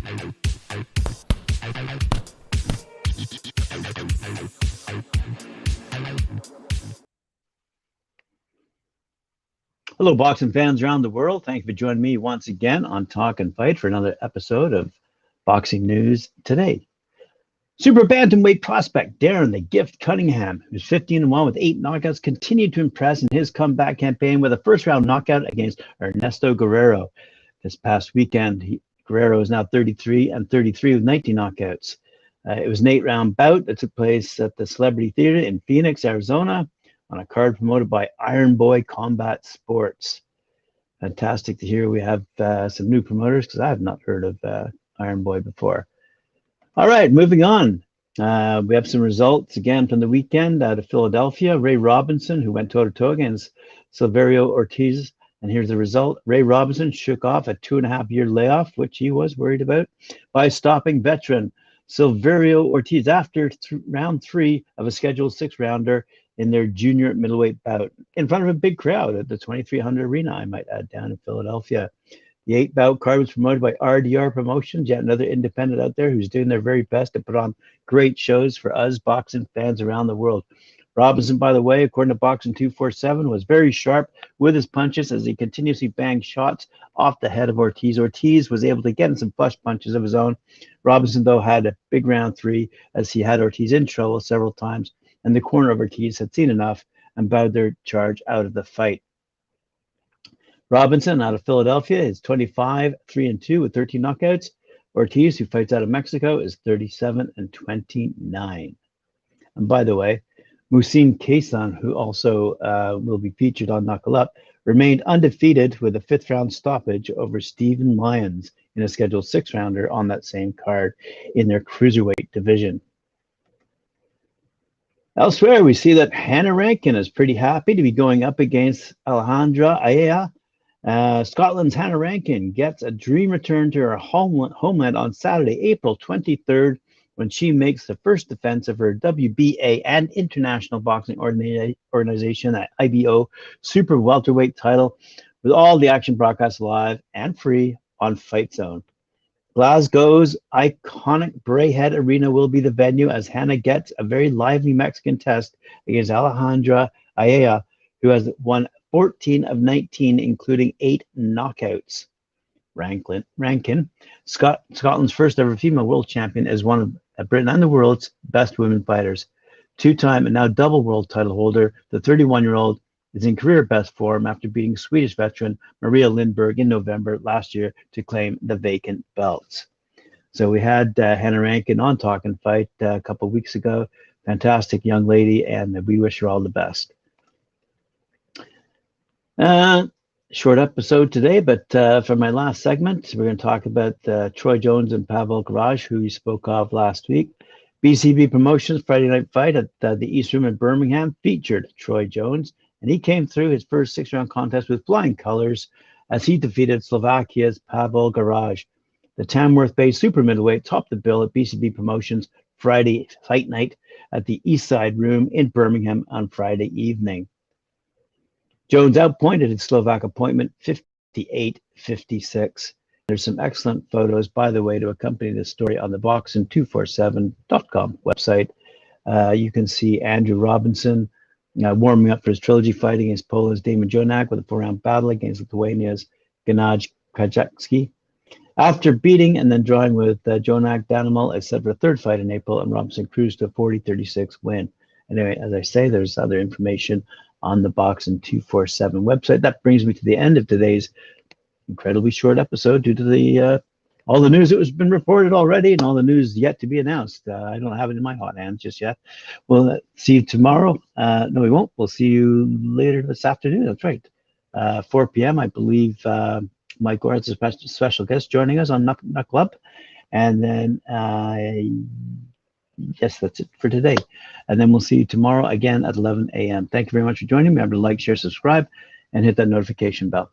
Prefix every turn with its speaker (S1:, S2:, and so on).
S1: Hello, boxing fans around the world. Thank you for joining me once again on Talk and Fight for another episode of Boxing News Today. Super Bantamweight prospect Darren "The Gift" Cunningham, who's 15-1 with 8 knockouts, continued to impress in his comeback campaign with a first-round knockout against Ernesto Guerrero. This past weekend, Guerrero is now 33-33 with 19 knockouts. It was an 8-round bout that took place at the Celebrity Theater in Phoenix, Arizona, on a card promoted by Iron Boy Combat Sports. Fantastic to hear we have some new promoters, because I have not heard of Iron Boy before. All right, moving on. We have some results again from the weekend out of Philadelphia. Ray Robinson, who went toe-to-toe against Silverio Ortiz. And here's the result. Ray Robinson shook off a 2.5-year layoff, which he was worried about, by stopping veteran Silverio Ortiz after round 3 of a scheduled 6-rounder in their junior middleweight bout in front of a big crowd at the 2300 Arena, I might add, down in Philadelphia. The 8-bout card was promoted by RDR Promotions, yet another independent out there who's doing their very best to put on great shows for us boxing fans around the world. Robinson, by the way, according to Boxing 247, was very sharp with his punches as he continuously banged shots off the head of Ortiz. Ortiz was able to get in some flush punches of his own. Robinson, though, had a big round 3 as he had Ortiz in trouble several times, and the corner of Ortiz had seen enough and bowed their charge out of the fight. Robinson, out of Philadelphia, is 25-3-2 with 13 knockouts. Ortiz, who fights out of Mexico, is 37-29. And by the way, Musin Kaysan, who also will be featured on Knuckle Up, remained undefeated with a 5th-round stoppage over Stephen Lyons in a scheduled 6-rounder on that same card in their cruiserweight division. Elsewhere, we see that Hannah Rankin is pretty happy to be going up against Alejandra Aya. Scotland's Hannah Rankin gets a dream return to her homeland on Saturday, April 23rd, when she makes the first defense of her WBA and International Boxing Organization, that IBO Super Welterweight title, with all the action broadcast live and free on Fight Zone. Glasgow's iconic Brayhead Arena will be the venue as Hannah gets a very lively Mexican test against Alejandra Aya, who has won 14 of 19, including 8 knockouts. Rankin, Scotland's first ever female world champion, is one of Britain and the world's best women fighters. 2-time and now double world title holder, the 31-year-old is in career best form after beating Swedish veteran Maria Lindberg in November last year to claim the vacant belts. So we had Hannah Rankin on Talk and Fight a couple of weeks ago. Fantastic young lady, and we wish her all the best. Short episode today, but for my last segment, we're going to talk about Troy Jones and Pavel Garage, who we spoke of last week. BCB Promotions Friday night fight at the East Room in Birmingham featured Troy Jones, and he came through his first 6-round contest with flying colors as he defeated Slovakia's Pavel Garage. The Tamworth-based super middleweight topped the bill at BCB Promotions Friday fight night at the Eastside Room in Birmingham on Friday evening. Jones outpointed his Slovak opponent 58-56. There's some excellent photos, by the way, to accompany this story on the boxing247.com website. You can see Andrew Robinson warming up for his trilogy fight against Poland's Damon Jonak with a 4-round battle against Lithuania's Gennady Krajewski. After beating and then drawing with Jonak, Danimal is set for a 3rd fight in April, and Robinson cruised to a 40-36 win. Anyway, as I say, there's other information on the Boxing 247 website. That brings me to the end of today's incredibly short episode due to the all the news that has been reported already and all the news yet to be announced. I don't have it in my hot hands just yet. We'll see you tomorrow. No, we won't. We'll see you later this afternoon. That's right. 4 p.m. I believe Mike Gore has a special guest joining us on Knuckle Up. And then, yes, that's it for today. And then we'll see you tomorrow again at 11 a.m. Thank you very much for joining me. Remember to like, share, subscribe, and hit that notification bell.